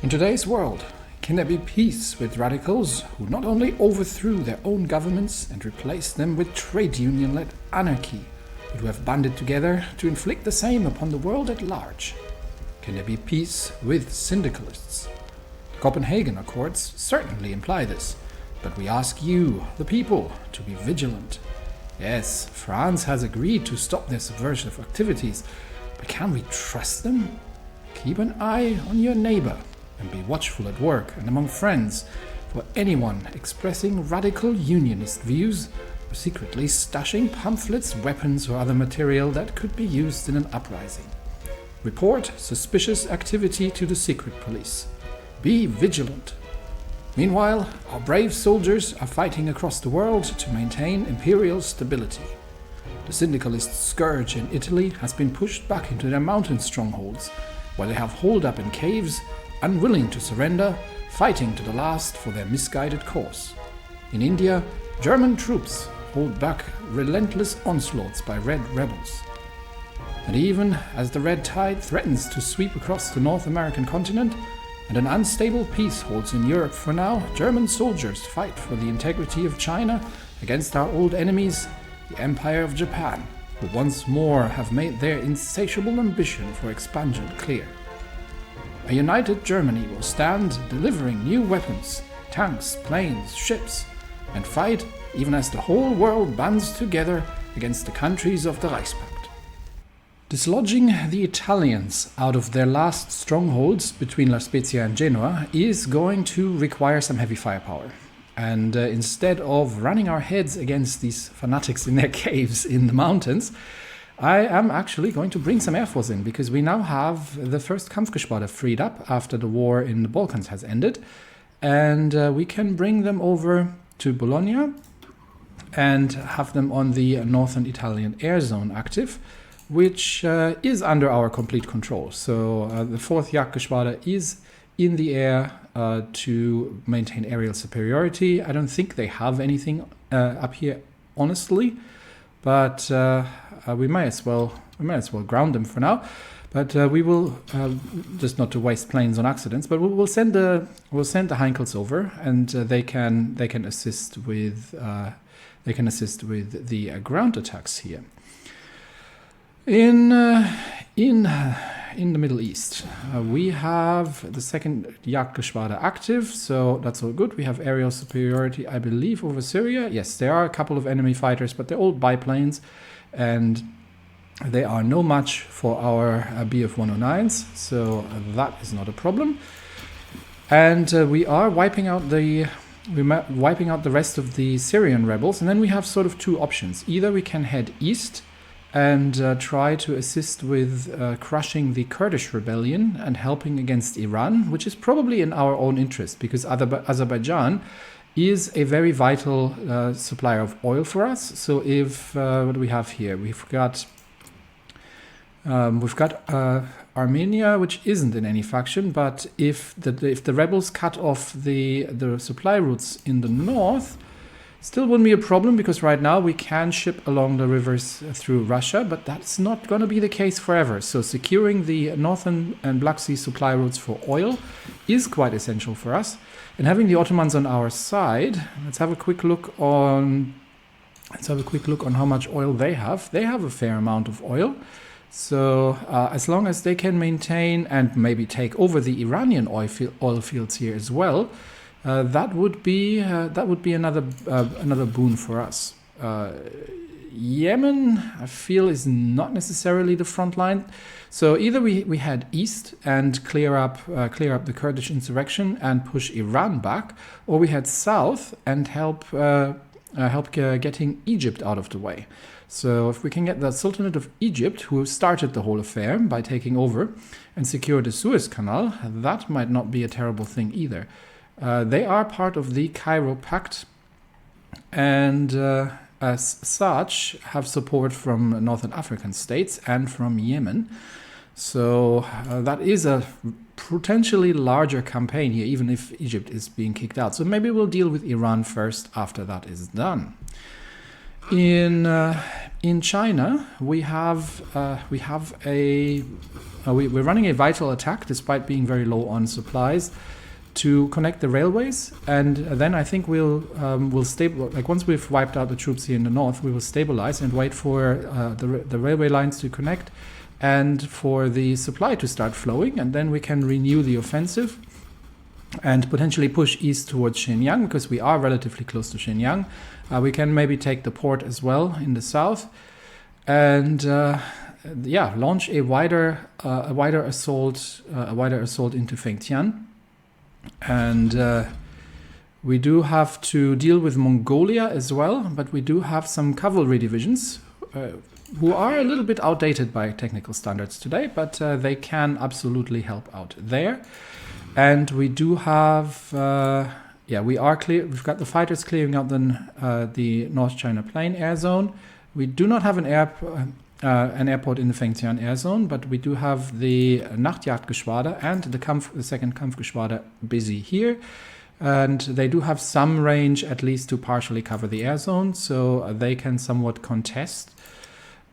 In today's world, can there be peace with radicals who not only overthrew their own governments and replaced them with trade union-led anarchy, but who have banded together to inflict the same upon the world at large? Can there be peace with syndicalists? The Copenhagen Accords certainly imply this, but we ask you, the people, to be vigilant. Yes, France has agreed to stop their subversive activities, but can we trust them? Keep an eye on your neighbor and be watchful at work and among friends for anyone expressing radical unionist views or secretly stashing pamphlets, weapons or other material that could be used in an uprising. Report suspicious activity to the secret police. Be vigilant. Meanwhile, our brave soldiers are fighting across the world to maintain imperial stability. The syndicalist scourge in Italy has been pushed back into their mountain strongholds, where they have holed up in caves, unwilling to surrender, fighting to the last for their misguided cause. In India, German troops hold back relentless onslaughts by Red rebels. And even as the Red Tide threatens to sweep across the North American continent, and an unstable peace holds in Europe for now, German soldiers fight for the integrity of China against our old enemies, the Empire of Japan, who once more have made their insatiable ambition for expansion clear. A united Germany will stand delivering new weapons, tanks, planes, ships, and fight even as the whole world bands together against the countries of the Reichspakt. Dislodging the Italians out of their last strongholds between La Spezia and Genoa is going to require some heavy firepower. And instead of running our heads against these fanatics in their caves in the mountains, I am actually going to bring some Air Force in, because we now have the first Kampfgeschwader freed up after the war in the Balkans has ended. And we can bring them over to Bologna and have them on the northern Italian air zone active, which is under our complete control. So the 4th Jagdgeschwader is in the air to maintain aerial superiority. I don't think they have anything up here, honestly, but we might as well ground them for now. But we will just not to waste planes on accidents. But we'll send the Heinkels over, and they can assist with the ground attacks here. In the Middle East, we have the 2nd Jagdgeschwader active, so that's all good. We have aerial superiority, I believe, over Syria. Yes, there are a couple of enemy fighters, but they're all biplanes, and they are no match for our Bf-109s, so that is not a problem. And we are wiping out the rest of the Syrian rebels, and then we have sort of two options. Either we can head east and try to assist with crushing the Kurdish rebellion and helping against Iran, which is probably in our own interest, because Azerbaijan is a very vital supplier of oil for us. So if what do we have here? We've got Armenia, which isn't in any faction, but if the rebels cut off the supply routes in the north, still wouldn't be a problem, because right now we can ship along the rivers through Russia, but that's not going to be the case forever. So securing the northern and Black Sea supply routes for oil is quite essential for us. And having the Ottomans on our side, let's have a quick look on how much oil they have. They have a fair amount of oil. So as long as they can maintain and maybe take over the Iranian oil fields here as well, that would be another boon for us. Yemen, I feel, is not necessarily the front line. So either we head east and clear up the Kurdish insurrection and push Iran back, or we head south and help getting Egypt out of the way. So if we can get the Sultanate of Egypt, who started the whole affair by taking over, and secure the Suez Canal, that might not be a terrible thing either. They are part of the Cairo Pact, and as such have support from Northern African states and from Yemen. So that is a potentially larger campaign here, even if Egypt is being kicked out. So maybe we'll deal with Iran first after that is done. In China, we're running a vital attack despite being very low on supplies to connect the railways, and then I think we'll stable. Like once we've wiped out the troops here in the north, we will stabilize and wait for the railway lines to connect and for the supply to start flowing, and then we can renew the offensive and potentially push east towards Shenyang, because we are relatively close to Shenyang. We can maybe take the port as well in the south, and launch a wider assault into Fengtian. And we do have to deal with Mongolia as well, but we do have some cavalry divisions who are a little bit outdated by technical standards today, but they can absolutely help out there. And we do have, we are clear. We've got the fighters clearing out the North China Plain air zone. We do not have an airport in the Fengtian air zone, but we do have the Nachtjagdgeschwader and the second Kampfgeschwader busy here. And they do have some range, at least, to partially cover the air zone, so they can somewhat contest.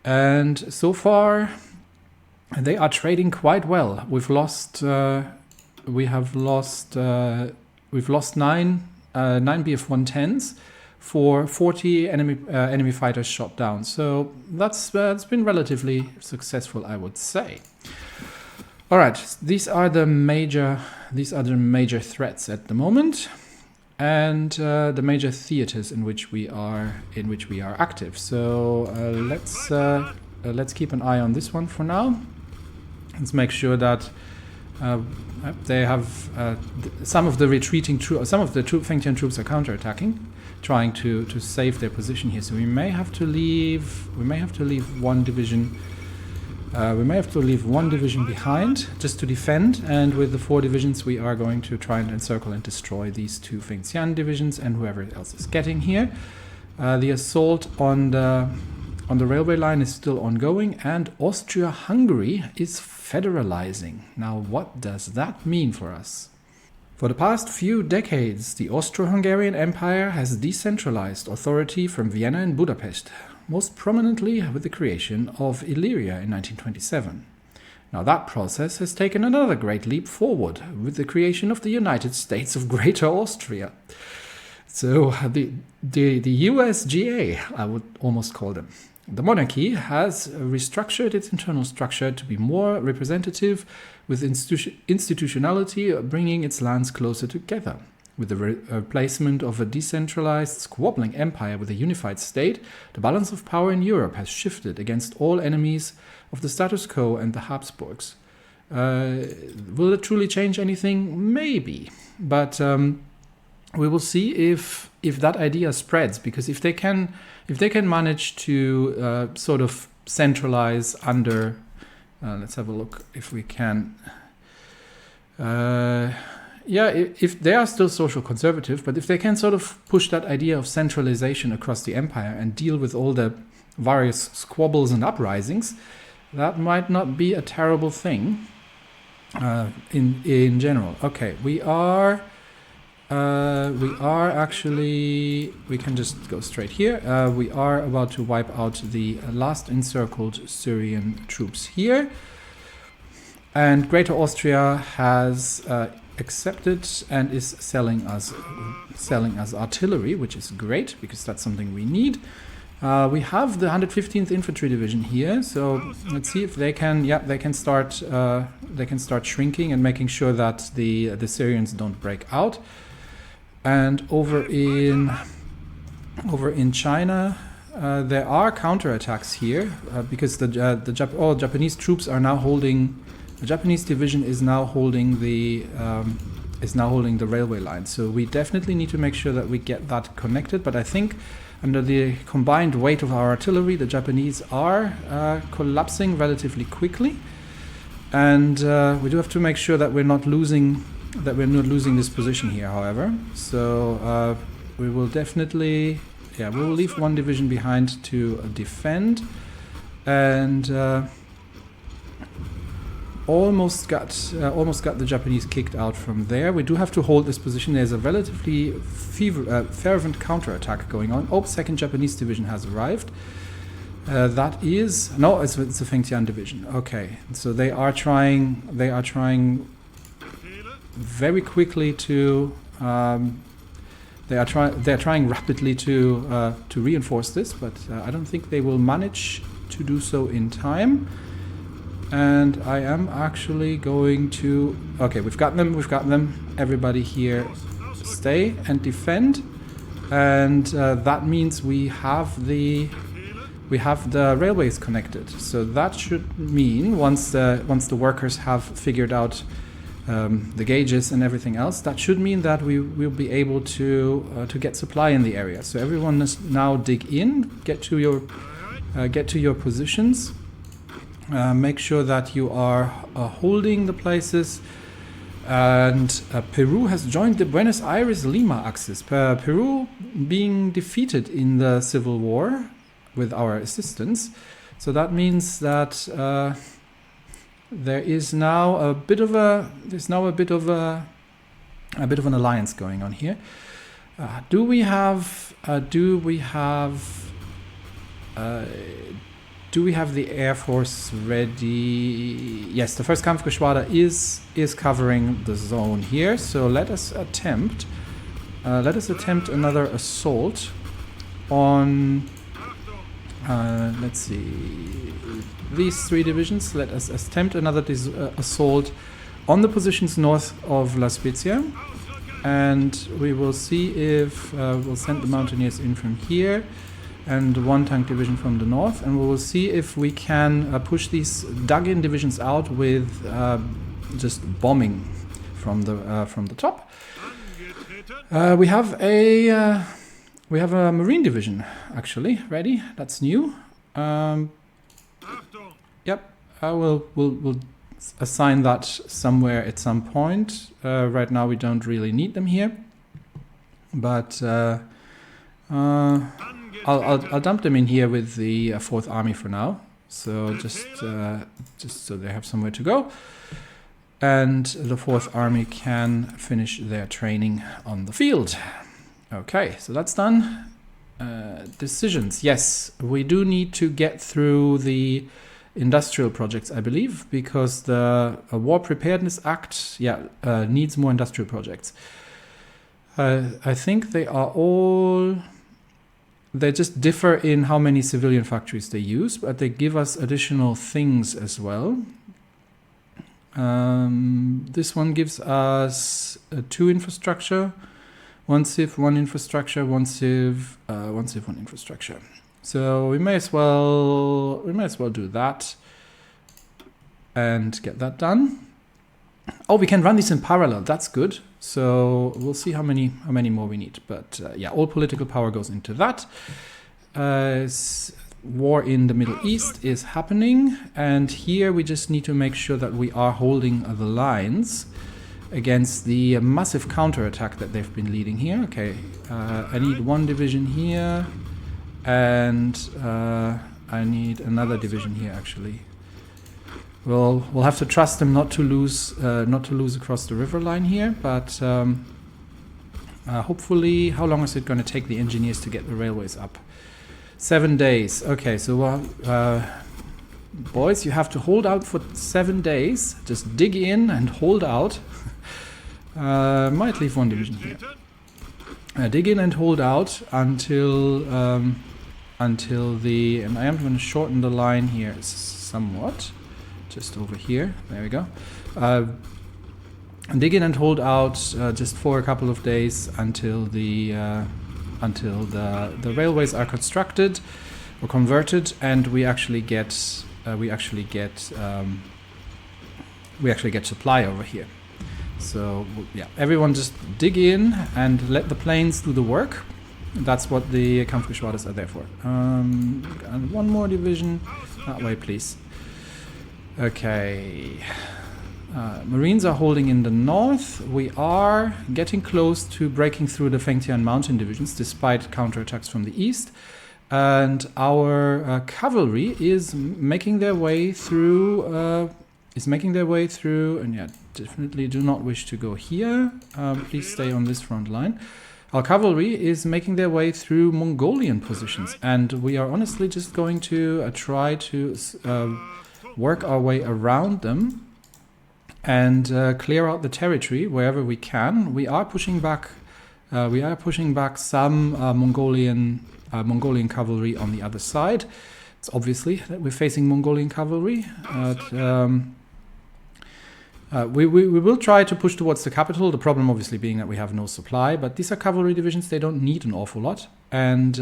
And so far, they are trading quite well. We've lost nine Bf-110s for 40 enemy fighters shot down. So that's been relatively successful, I would say. All right, these are the major threats at the moment, and the major theaters in which we are active. So let's keep an eye on this one for now. Let's make sure that they have some of the retreating troops, some of the Fengtian troops are counterattacking, trying to save their position here. So we may have to leave one division. We may have to leave one division behind just to defend, and with the 4 divisions we are going to try and encircle and destroy these 2 Fengtian divisions and whoever else is getting here. The assault on the railway line is still ongoing, and Austria-Hungary is federalizing. Now, what does that mean for us? For the past few decades, the Austro-Hungarian Empire has decentralized authority from Vienna and Budapest, most prominently with the creation of Illyria in 1927. Now that process has taken another great leap forward with the creation of the United States of Greater Austria. So the USGA, I would almost call them. The monarchy has restructured its internal structure to be more representative, with institutionality bringing its lands closer together. With the replacement of a decentralized, squabbling empire with a unified state, the balance of power in Europe has shifted against all enemies of the status quo and the Habsburgs. Will it truly change anything? Maybe. But we will see if that idea spreads, because if they can manage to sort of centralize under, let's have a look if we can. If they are still social conservative, but if they can sort of push that idea of centralization across the empire and deal with all the various squabbles and uprisings, that might not be a terrible thing in general. Okay, we are actually, we can just go straight here. We are about to wipe out the last encircled Syrian troops here. And Greater Austria has accepted and is selling us artillery, which is great because that's something we need. We have the 115th Infantry Division here, so let's see if they can. Yeah, they can start shrinking and making sure that the Syrians don't break out. And over in China, there are counterattacks here because all Japanese troops are now holding. The Japanese division is now holding the railway line. So we definitely need to make sure that we get that connected. But I think under the combined weight of our artillery, the Japanese are collapsing relatively quickly, and we do have to make sure that we're not losing this position here. However, so we will definitely, we will leave one division behind to defend, and almost got the Japanese kicked out from there. We do have to hold this position. There's a relatively fervent counterattack going on. Oh, second Japanese division has arrived. That is no, it's the Fengtian division. Okay, so they are trying very quickly to. They're trying rapidly to reinforce this, but I don't think they will manage to do so in time. And I am actually going to... Okay, we've got them. Everybody here stay and defend. And that means we have the railways connected. So that should mean once the workers have figured out the gauges and everything else, that should mean that we will be able to get supply in the area. So everyone must now dig in, get to your positions. Make sure that you are holding the places. And Peru has joined the Buenos Aires-Lima axis. Peru being defeated in the civil war with our assistance. So that means that there is now a bit of an alliance going on here. Do we have the Air Force ready? Yes, the first Kampfgeschwader is covering the zone here. So let us attempt another assault on. Let's see, these three divisions. Let us attempt another assault on the positions north of La Spezia, and we will see if we'll send the mountaineers in from here. And one tank division from the north, and we will see if we can push these dug-in divisions out with just bombing from the top. We have a marine division actually ready. That's new. Yep, we'll assign that somewhere at some point. Right now we don't really need them here, but. I'll dump them in here with the 4th Army for now. So just so they have somewhere to go, and the 4th Army can finish their training on the field. Okay, so that's done. Decisions. Yes, we do need to get through the industrial projects, I believe, because the War Preparedness Act, needs more industrial projects. I think they are all. They just differ in how many civilian factories they use, but they give us additional things as well. This one gives us 2 infrastructure, 1 civ, 1 infrastructure, 1 civ, 1 civ, 1 infrastructure. So we may as well do that and get that done. Oh, we can run these in parallel. That's good. So we'll see how many more we need. But all political power goes into that. War in the Middle East is happening, and here we just need to make sure that we are holding the lines against the massive counterattack that they've been leading here. Okay, I need 1 division here, and I need another division here actually. We'll have to trust them not to lose across the river line here, but hopefully, how long is it going to take the engineers to get the railways up? 7 days. Okay, so boys, you have to hold out for 7 days. Just dig in and hold out. Might leave 1 division here. Dig in and hold out until the. And I am going to shorten the line here somewhat. Just over here, there we go. Dig in and hold out just for a couple of days until the railways are constructed or converted, and we actually get supply over here. So yeah, everyone just dig in and let the planes do the work. That's what the Kampfgeschwaders are there for. And 1 more division that way, please. Okay, Marines are holding in the north. We are getting close to breaking through the Fengtian mountain divisions despite counterattacks from the east. And our cavalry is making their way through is making their way through, and yeah, definitely do not wish to go here. Please stay on this front line. Our cavalry is making their way through Mongolian positions, and we are honestly just going to try to work our way around them and clear out the territory wherever we can. We are pushing back. Some Mongolian cavalry on the other side. It's obviously that we're facing Mongolian cavalry. We will try to push towards the capital. The problem obviously being that we have no supply, but these are cavalry divisions. They don't need an awful lot, and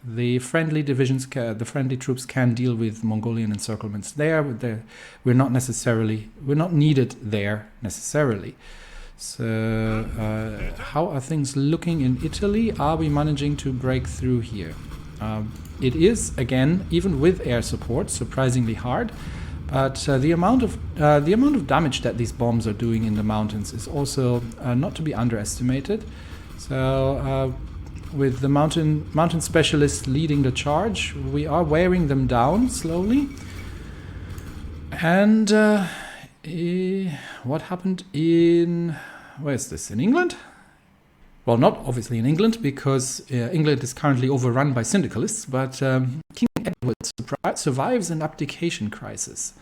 the friendly divisions, the friendly troops can deal with Mongolian encirclements there. We're not needed there necessarily. So how are things looking in Italy? Are we managing to break through here? It is, again, even with air support, surprisingly hard. But the amount of damage that these bombs are doing in the mountains is also not to be underestimated. So with the mountain specialists leading the charge, we are wearing them down slowly. And what happened in... where is this? In England? Well, not obviously in England, because England is currently overrun by syndicalists, but King Edward survives an abdication crisis.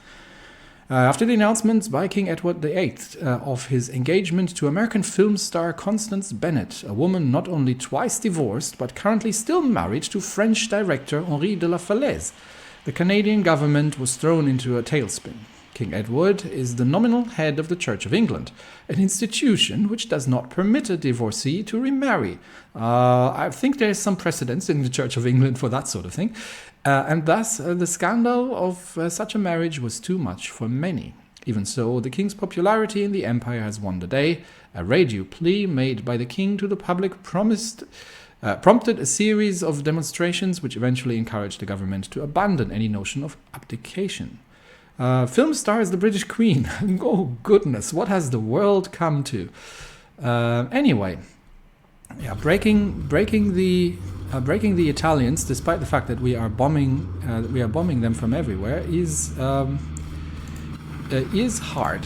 After the announcements by King Edward VIII of his engagement to American film star Constance Bennett, a woman not only twice divorced, but currently still married to French director Henri de la Falaise, the Canadian government was thrown into a tailspin. King Edward is the nominal head of the Church of England, an institution which does not permit a divorcee to remarry. I think there is some precedence in the Church of England for that sort of thing. And thus, the scandal of such a marriage was too much for many. Even so, the king's popularity in the empire has won the day. A radio plea made by the king to the public prompted a series of demonstrations which eventually encouraged the government to abandon any notion of abdication. Film star is the British Queen. Oh goodness, what has the world come to? Anyway, yeah, breaking the Italians, despite the fact that we are bombing them from everywhere, is hard.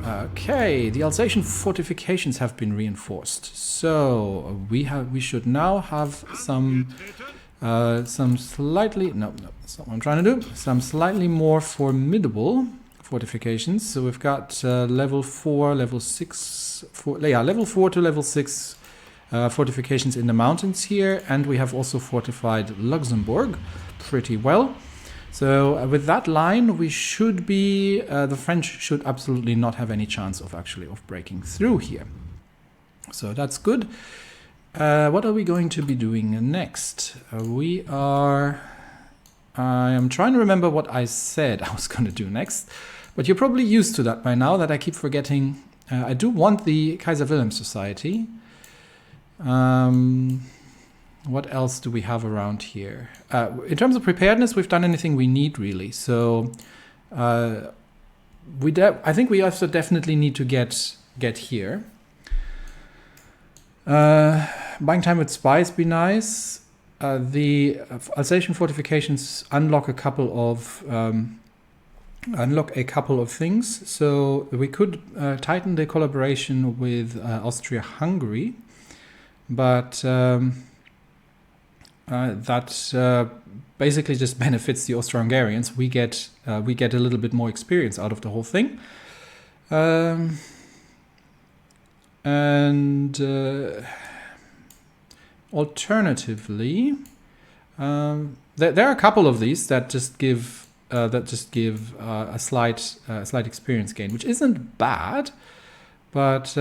Okay, the Alsatian fortifications have been reinforced, so we should now have some slightly that's not what I'm trying to do. Some slightly more formidable fortifications. So we've got level 4, level 6, level 4 to level 6 fortifications in the mountains here, and we have also fortified Luxembourg pretty well. So with that line, we should be the French should absolutely not have any chance of breaking through here. So that's good. What are we going to be doing next? I am trying to remember what I said I was going to do next, but you're probably used to that by now, that I keep forgetting. I do want the Kaiser Wilhelm Society. What else do we have around here? In terms of preparedness, we've done anything we need, really. So I think we also definitely need to get here. Buying time with spies be nice. The Alsatian fortifications unlock a couple of things. So we could tighten the collaboration with Austria-Hungary, but that basically just benefits the Austro-Hungarians. We get a little bit more experience out of the whole thing. Alternatively, there are a couple of these that just give a slight experience gain, which isn't bad, but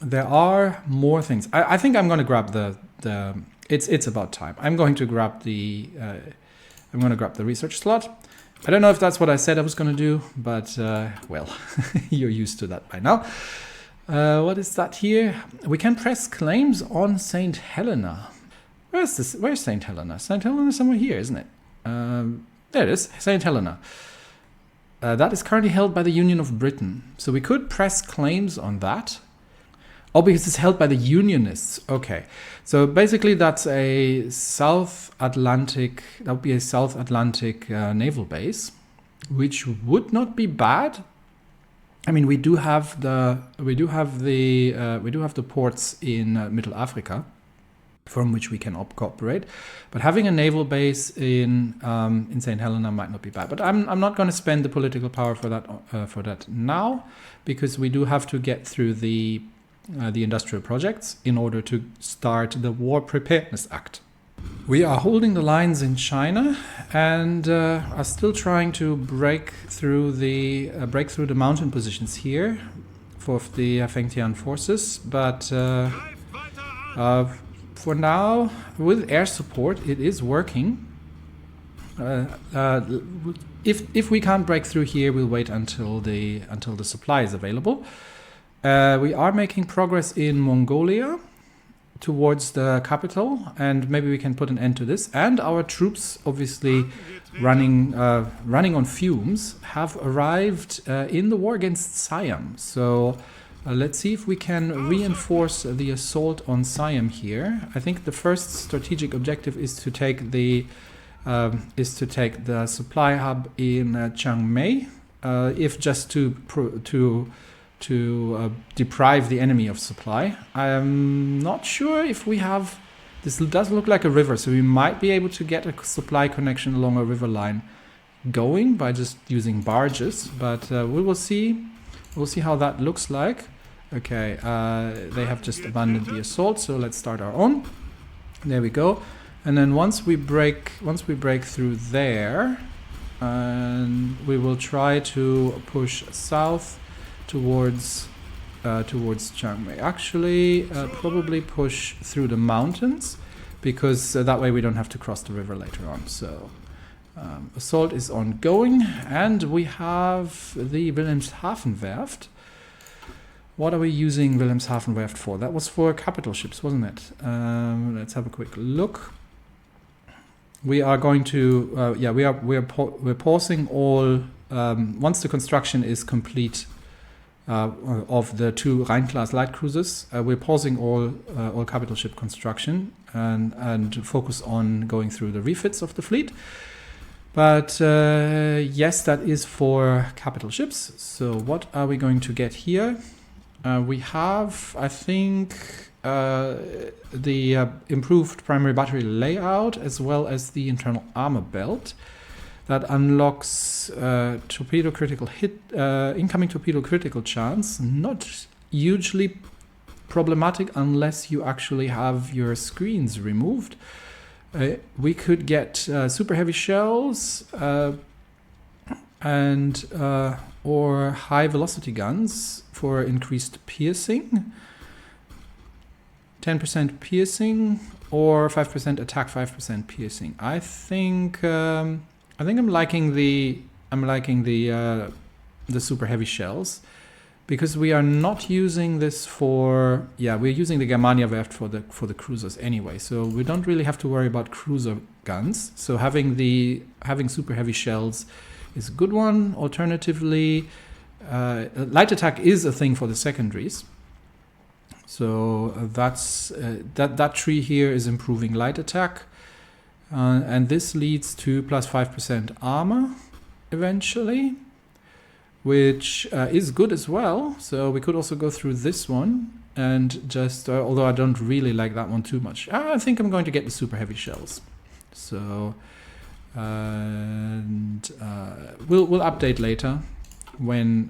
there are more things. I think I'm going to grab the. It's about time. I'm going to grab the research slot. I don't know if that's what I said I was going to do, but well, you're used to that by now. What is that here? We can press claims on St. Helena. Where's this? Where's St. Helena? St. Helena is somewhere here, isn't it? There it is, St. Helena. That is currently held by the Union of Britain. So we could press claims on that. Oh, because it's held by the Unionists. Okay. So basically that's a South Atlantic, that would be a South Atlantic naval base. which would not be bad. I mean, we do have the ports in Middle Africa, from which we can cooperate, but having a naval base in St. Helena might not be bad. But I'm not going to spend the political power for that now, because we do have to get through the industrial projects in order to start the War Preparedness Act. We are holding the lines in China and are still trying to break through the mountain positions here for the Fengtian forces, but for now, with air support, it is working. If we can't break through here, we'll wait until the supply is available. We are making progress in Mongolia towards the capital, and maybe we can put an end to this. And our troops, obviously running on fumes, have arrived in the war against Siam. So let's see if we can reinforce the assault on Siam here. I think the first strategic objective is to take the supply hub in Chiang Mai, if just to deprive the enemy of supply. I'm not sure if we have. This does look like a river, so we might be able to get a supply connection along a river line going by just using barges, but we will see. We'll see how that looks like. Okay, they have just abandoned the assault, so let's start our own. There we go. And then once we break through there, and we will try to push south towards Chiang Mai. Actually, probably push through the mountains, because that way we don't have to cross the river later on. So assault is ongoing, and we have the Wilhelmshaven Werft. What are we using Wilhelmshaven Werft for? That was for capital ships, wasn't it? Let's have a quick look. We are going to we're pausing all once the construction is complete of the two Rhein-class light cruisers. We're pausing all capital ship construction and focus on going through the refits of the fleet. But yes, that is for capital ships. So what are we going to get here? We have, I think, the improved primary battery layout, as well as the internal armor belt that unlocks torpedo critical hit, incoming torpedo critical chance. Not hugely problematic unless you actually have your screens removed. We could get super heavy shells and or high velocity guns for increased piercing. 10% piercing or 5% attack, 5% piercing. I think I'm liking the super heavy shells, because we are not using this for we're using the Germania Werft for the cruisers anyway, so we don't really have to worry about cruiser guns. So having super heavy shells is a good one. Alternatively, light attack is a thing for the secondaries. So that's that tree here is improving light attack, and this leads to plus 5% armor eventually, which is good as well. So we could also go through this one and just, although I don't really like that one too much, I think I'm going to get the super heavy shells. So and we'll update later when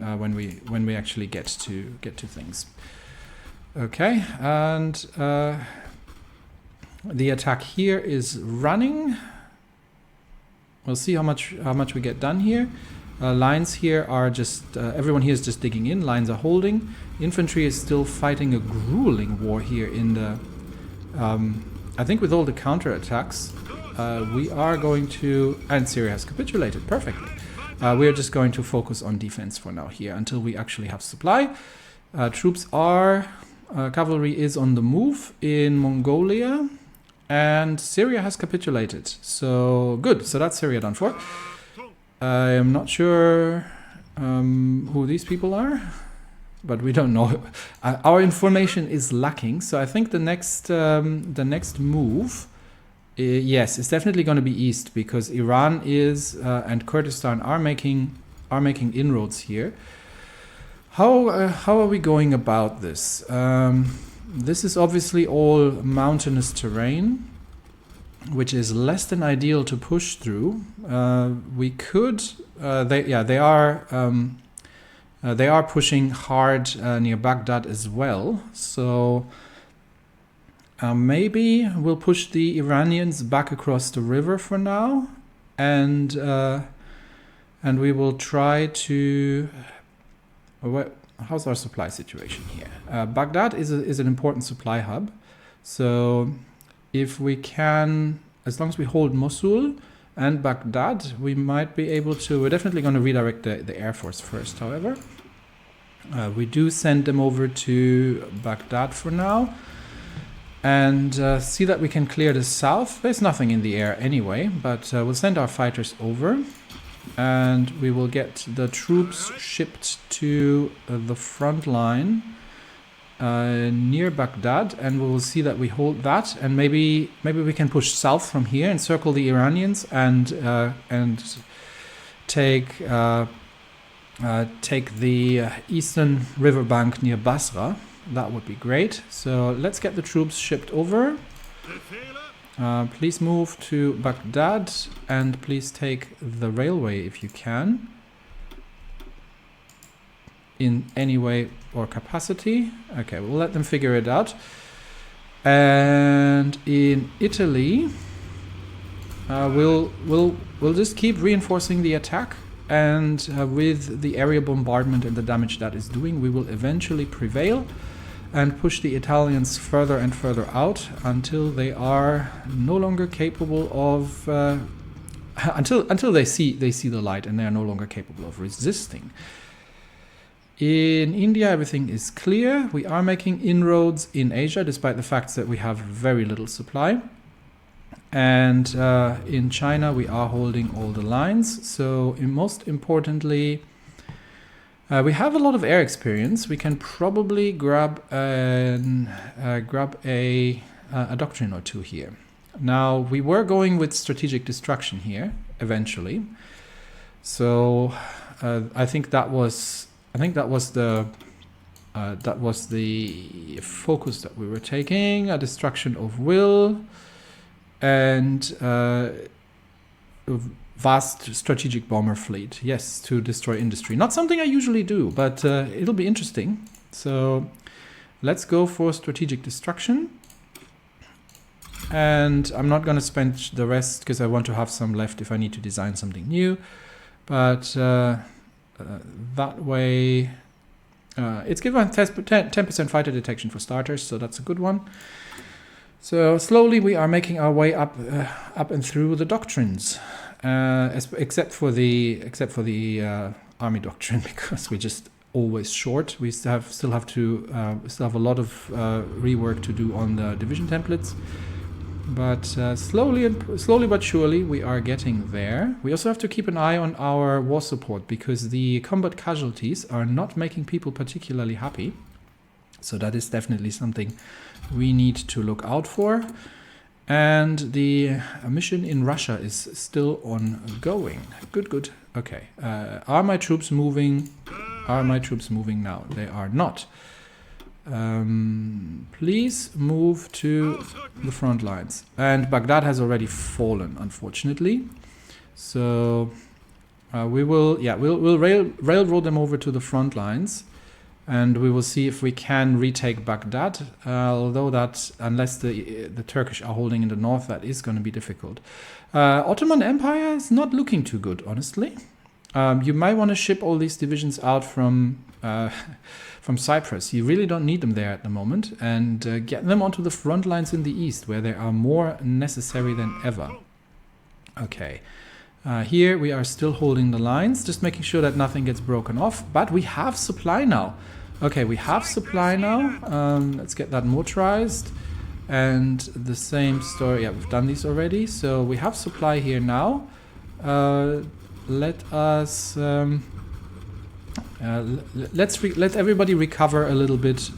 we actually get to things. Okay, and the attack here is running. We'll see how much we get done here. Lines here are just everyone here is just digging in. Lines are holding. Infantry is still fighting a grueling war here in the. I think with all the counterattacks, we are going to, and Syria has capitulated perfectly. We are just going to focus on defense for now here until we actually have supply. Troops are. Cavalry is on the move in Mongolia, and Syria has capitulated. So good. So that's Syria done for. I am not sure who these people are, but we don't know. Our information is lacking. So I think the next move Yes, it's definitely going to be east because Iran is and Kurdistan are making inroads here. How are we going about this? This is obviously all mountainous terrain, which is less than ideal to push through. We could. They are pushing hard near Baghdad as well. So maybe we'll push the Iranians back across the river for now, and we will try to. How's our supply situation here? Baghdad is an important supply hub, so if we can, as long as we hold Mosul and Baghdad, we might be able to. We're definitely going to redirect the Air Force first, however. We do send them over to Baghdad for now, and see that we can clear the south. There's nothing in the air anyway, but we'll send our fighters over. And we will get the troops shipped to the front line near Baghdad, and we will see that we hold that, and maybe we can push south from here and circle the Iranians and take the eastern riverbank near Basra. That would be great. So let's get the troops shipped over. Please move to Baghdad and please take the railway if you can, in any way or capacity. Okay, we'll let them figure it out. And in Italy, we'll just keep reinforcing the attack, and with the area bombardment and the damage that is doing, we will eventually prevail and push the Italians further and further out until they are no longer capable of until they see the light and they are no longer capable of resisting. In India, everything is clear. We are making inroads in Asia, despite the fact that we have very little supply. And in China, we are holding all the lines. So most importantly, we have a lot of air experience. We can probably grab a doctrine or two here. Now, we were going with strategic destruction here eventually. So I think that was the focus that we were taking: a destruction of will and vast strategic bomber fleet. Yes, to destroy industry. Not something I usually do, but it'll be interesting. So let's go for strategic destruction. And I'm not going to spend the rest because I want to have some left if I need to design something new. But that way, it's given 10% fighter detection for starters, so that's a good one. So slowly we are making our way up and through the doctrines. Except for the army doctrine, because we're just always short. We still have a lot of rework to do on the division templates, but slowly but surely we are getting there. We also have to keep an eye on our war support, because the combat casualties are not making people particularly happy. So that is definitely something we need to look out for. And the mission in Russia is still ongoing. Good. Okay. Are my troops moving? Are my troops moving now? They are not. Please move to the front lines. And Baghdad has already fallen, unfortunately. So we'll railroad them over to the front lines. And we will see if we can retake Baghdad, although that, unless the Turkish are holding in the north, that is going to be difficult. Ottoman Empire is not looking too good, honestly. You might want to ship all these divisions out from Cyprus. You really don't need them there at the moment, and get them onto the front lines in the east, where they are more necessary than ever. Okay. Here we are still holding the lines, just making sure that nothing gets broken off. But we have supply now. Okay, we have supply now. Let's get that motorized. And the same story. Yeah, we've done these already. So we have supply here now. Let everybody recover a little bit.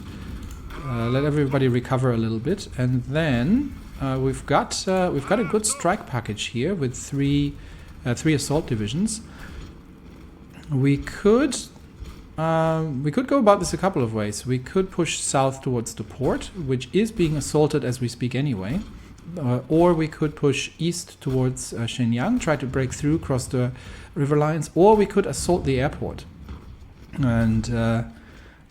And then We've got a good strike package here with three assault divisions. We could go about this a couple of ways. We could push south towards the port, which is being assaulted as we speak anyway. Or we could push east towards Shenyang, try to break through, cross the river lines. Or we could assault the airport, and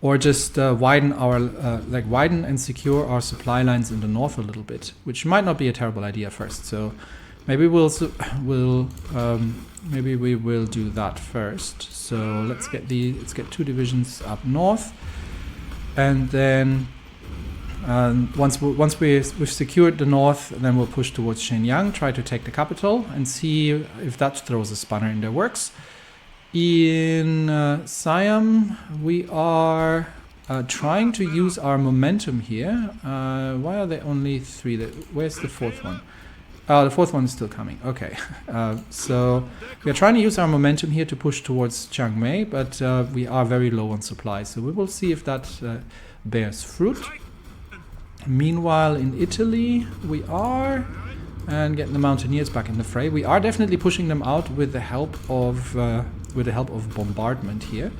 or just widen and secure our supply lines in the north a little bit, which might not be a terrible idea first. So maybe we will do that first. So let's get 2 divisions up north, and then once we've secured the north, then we'll push towards Shenyang, try to take the capital, and see if that throws a spanner in their works. In Siam, we are trying to use our momentum here. Why are there only 3? Where's the 4th one? Oh, the 4th one is still coming. Okay. So we are trying to use our momentum here to push towards Chiang Mai, but we are very low on supply. So we will see if that bears fruit. Meanwhile, in Italy, we are getting the mountaineers back in the fray. We are definitely pushing them out with the help of bombardment here,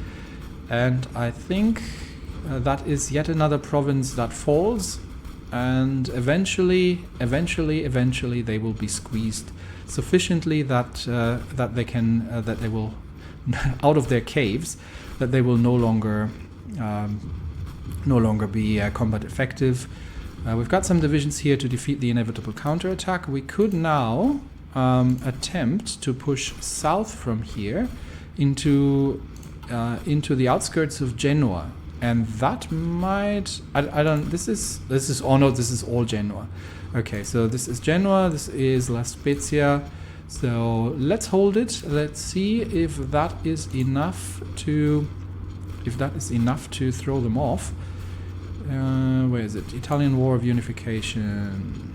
and I think that is yet another province that falls, and eventually they will be squeezed sufficiently that they will out of their caves, that they will no longer be combat effective. We've got some divisions here to defeat the inevitable counterattack. We could now attempt to push south from here into the outskirts of Genoa, and that might this is all Genoa. Okay, so this is Genoa, this is La Spezia. So let's hold it. Let's see if that is enough to throw them off. Where is it? Italian War of Unification.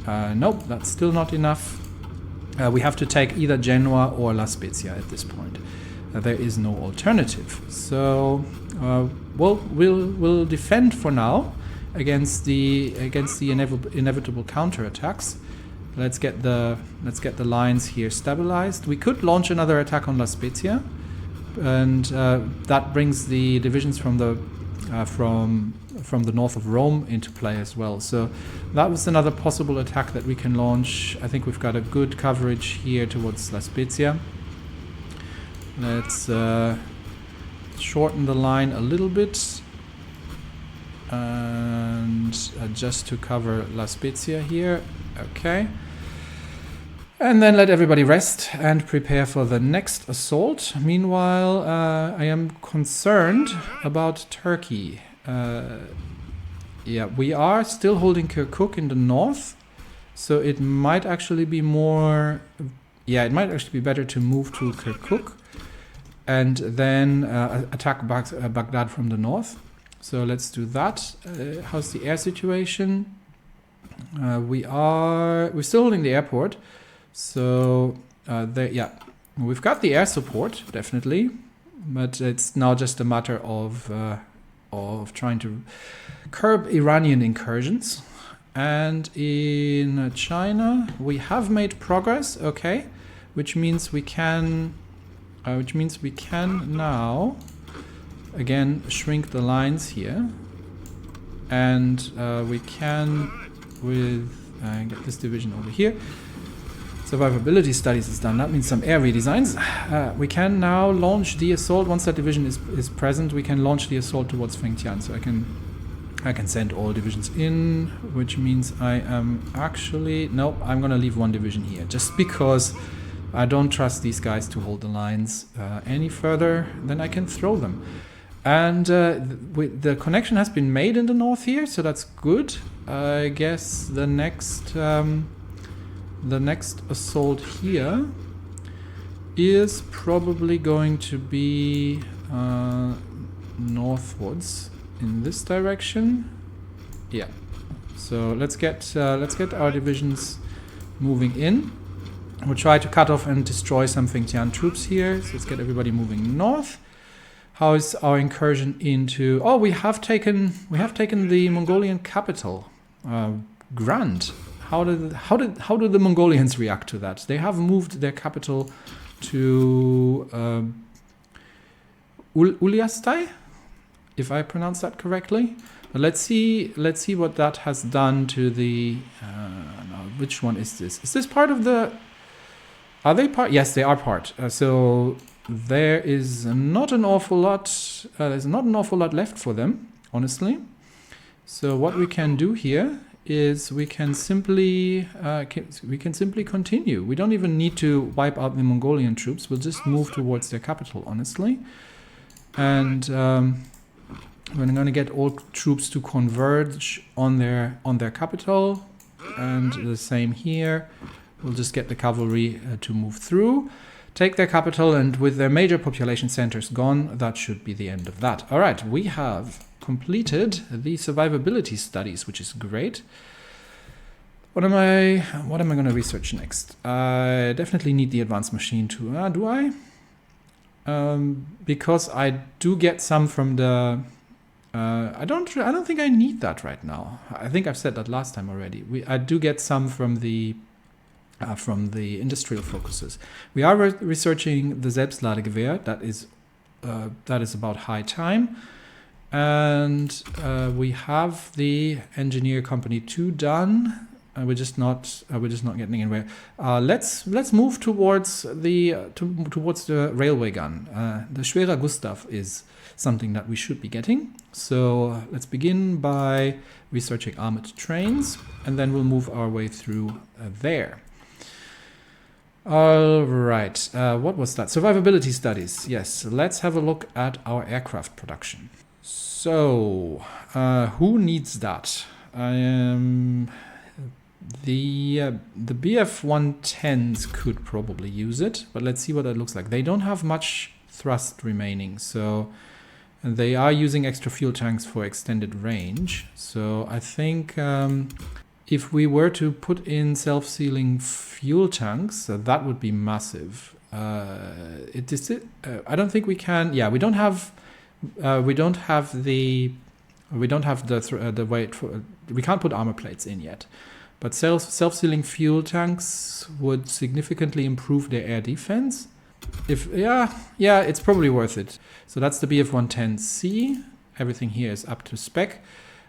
Nope, that's still not enough. We have to take either Genoa or La Spezia at this point. There is no alternative. So we'll defend for now against the inevitable counterattacks. Let's get the lines here stabilized. We could launch another attack on La Spezia, and that brings the divisions from the north of Rome into play as well. So that was another possible attack that we can launch. I think we've got a good coverage here towards La Spezia. Let's shorten the line a little bit and just to cover La Spezia here. Okay. And then let everybody rest and prepare for the next assault. Meanwhile, I am concerned about Turkey. Yeah, we are still holding Kirkuk in the north, so it might actually be better to move to Kirkuk and then attack Baghdad from the north. So let's do that. How's the air situation? We're still holding the airport. So we've got the air support, definitely, but it's now just a matter of trying to curb Iranian incursions. And in China, we have made progress, okay, which means we can now again shrink the lines here, and we can get this division over here. Survivability studies is done. That means some air redesigns. We can now launch the assault. Once that division is present, we can launch the assault towards Fengtian. So I can send all divisions in, which means I'm going to leave one division here, just because I don't trust these guys to hold the lines any further than I can throw them. And the connection has been made in the north here, so that's good. I guess the next assault here is probably going to be northwards in this direction. Yeah. So let's get our divisions moving in. We'll try to cut off and destroy some Fengtian troops here. So let's get everybody moving north. How is our incursion into? Oh, we have taken the Mongolian capital, Grand. how do the Mongolians react to that? They have moved their capital to Uliastai, if I pronounce that correctly. But let's see what that has done to the. No, which one is this? Is this part of the? Are they part? Yes, they are part. So there is not an awful lot. There's not an awful lot left for them, honestly. So what we can do here is we can simply continue. We don't even need to wipe out the Mongolian troops. We'll just move towards their capital, honestly, and we're going to get all troops to converge on their capital, and the same here. We'll just get the cavalry to move through, take their capital, and with their major population centers gone, that should be the end of that. All right, we have completed the survivability studies, which is great. What am I going to research next? I definitely need the advanced machine too. Do I? Because I do get some from the. I don't think I need that right now. I think I've said that last time already. I do get some from the industrial focuses. We are researching the Selbstladegewehr. That is about high time. And we have the engineer company 2 done. We're just not getting anywhere. Let's move towards the railway gun. The Schwerer Gustav is something that we should be getting. So let's begin by researching armored trains, and then we'll move our way through there. All right. What was that? Survivability studies. Yes. Let's have a look at our aircraft production. So, who needs that? The BF-110s could probably use it, but let's see what that looks like. They don't have much thrust remaining, so they are using extra fuel tanks for extended range. So I think if we were to put in self-sealing fuel tanks, that would be massive. I don't think we can. Yeah, we don't have the weight for. We can't put armor plates in yet. But self-sealing fuel tanks would significantly improve their air defense. It's probably worth it. So that's the BF-110C. Everything here is up to spec.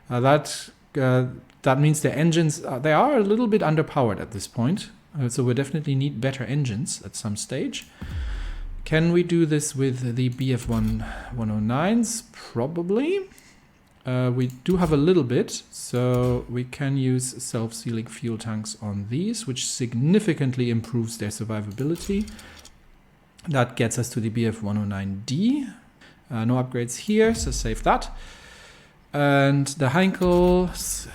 That means the engines they are a little bit underpowered at this point. So we definitely need better engines at some stage. Can we do this with the BF-109s? Probably. We do have a little bit, so we can use self-sealing fuel tanks on these, which significantly improves their survivability. That gets us to the BF-109D. No upgrades here, so save that. And the Heinkels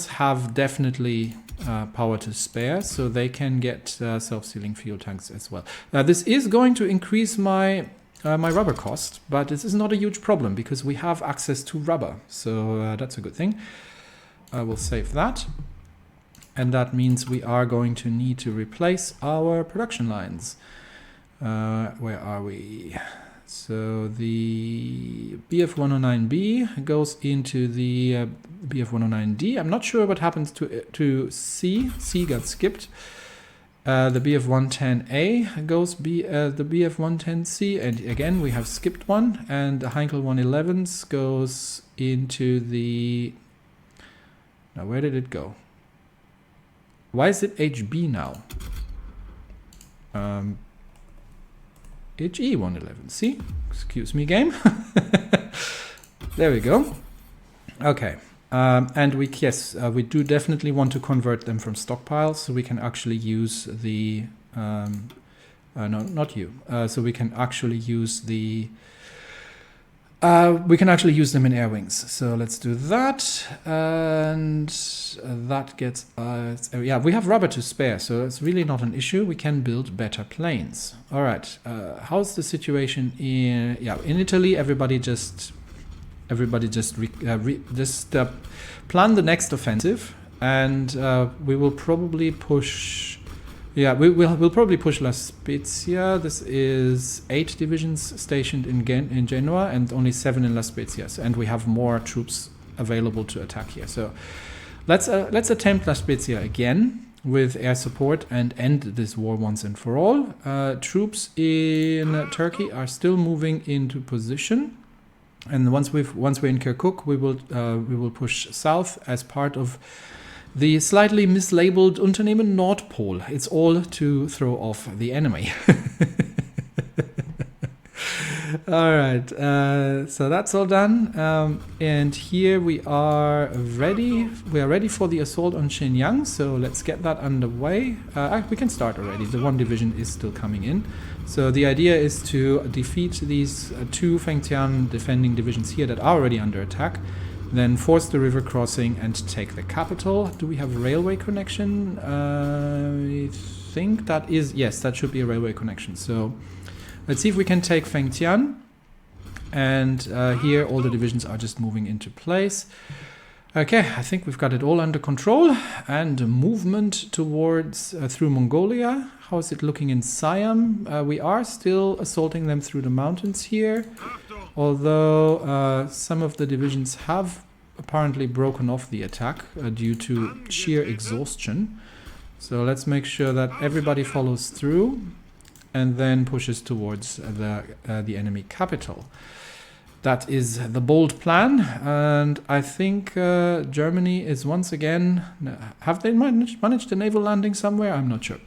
have definitely power to spare, so they can get self-sealing fuel tanks as well. This is going to increase my rubber cost, but this is not a huge problem because we have access to rubber, so that's a good thing. I will save that, and that means we are going to need to replace our production lines. Where are we? So the BF-109B goes into the BF-109D. I'm not sure what happens to C. C got skipped. The BF-110A goes the BF-110C, and again we have skipped one, and the Heinkel 111s goes into the. Now where did it go? Why is it HB now? HE 111. See? Excuse me, game. There we go. Okay. And we do definitely want to convert them from stockpiles, so we can actually use the no, not you. So we can actually use the we can actually use them in air wings. So let's do that, and that gets us. Yeah, we have rubber to spare, so it's really not an issue. We can build better planes. All right. How's the situation in? Yeah, in Italy, everybody just plan the next offensive, and we will probably push. Yeah, we'll probably push La Spezia. This is 8 divisions stationed in Genoa and only 7 in La Spezia, and we have more troops available to attack here. So Let's attempt La Spezia again with air support and end this war once and for all. Troops in Turkey are still moving into position, and once we're in Kirkuk, we will push south as part of the slightly mislabeled Unternehmen Nordpol. It's all to throw off the enemy. All right, so that's all done, and here we are ready. We are ready for the assault on Shenyang, so let's get that underway. We can start already. The one division is still coming in. So the idea is to defeat these two Fengtian defending divisions here that are already under attack, then force the river crossing and take the capital. Do we have a railway connection? I think that is, yes, that should be a railway connection. So let's see if we can take Fengtian. And here all the divisions are just moving into place. Okay, I think we've got it all under control. And movement towards through Mongolia. How is it looking in Siam? We are still assaulting them through the mountains here. Although some of the divisions have apparently broken off the attack due to sheer exhaustion. So let's make sure that everybody follows through and then pushes towards the enemy capital. That is the bold plan, and I think Germany is once again... Have they managed a naval landing somewhere? I'm not sure.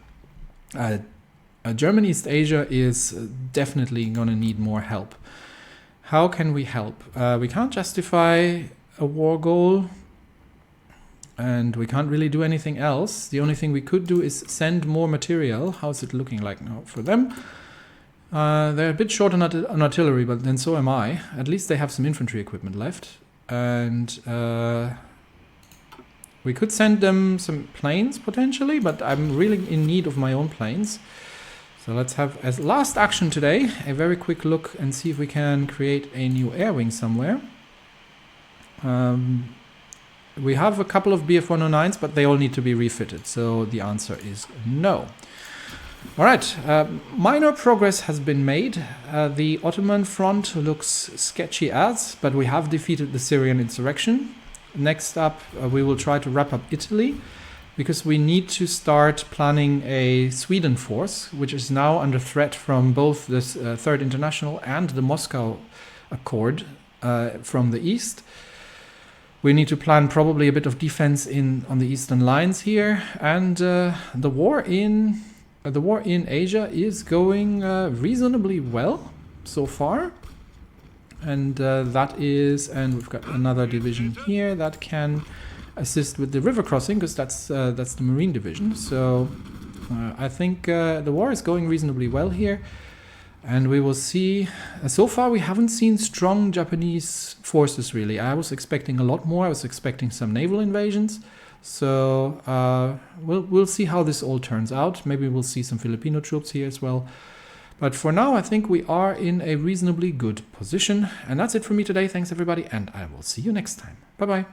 Germany East Asia is definitely going to need more help. How can we help? We can't justify a war goal, and we can't really do anything else. The only thing we could do is send more material. How's it looking like now for them? They're a bit short on artillery, but then so am I. At least they have some infantry equipment left. And we could send them some planes potentially, but I'm really in need of my own planes. So let's have, as last action today, a very quick look and see if we can create a new air wing somewhere. We have a couple of Bf-109s, but they all need to be refitted, so the answer is no. Alright, minor progress has been made. The Ottoman front looks sketchy as, but we have defeated the Syrian insurrection. Next up, we will try to wrap up Italy, because we need to start planning a Sweden force, which is now under threat from both the Third International and the Moscow Accord from the east. We need to plan probably a bit of defense on the eastern lines here, and the war in Asia is going reasonably well so far. And and we've got another division here that can assist with the river crossing, because that's the Marine Division. So I think the war is going reasonably well here, and we will see. So far we haven't seen strong Japanese forces really. I was expecting a lot more. I was expecting some naval invasions. So we'll see how this all turns out. Maybe we'll see some Filipino troops here as well. But for now, I think we are in a reasonably good position. And that's it for me today. Thanks everybody, and I will see you next time. Bye-bye.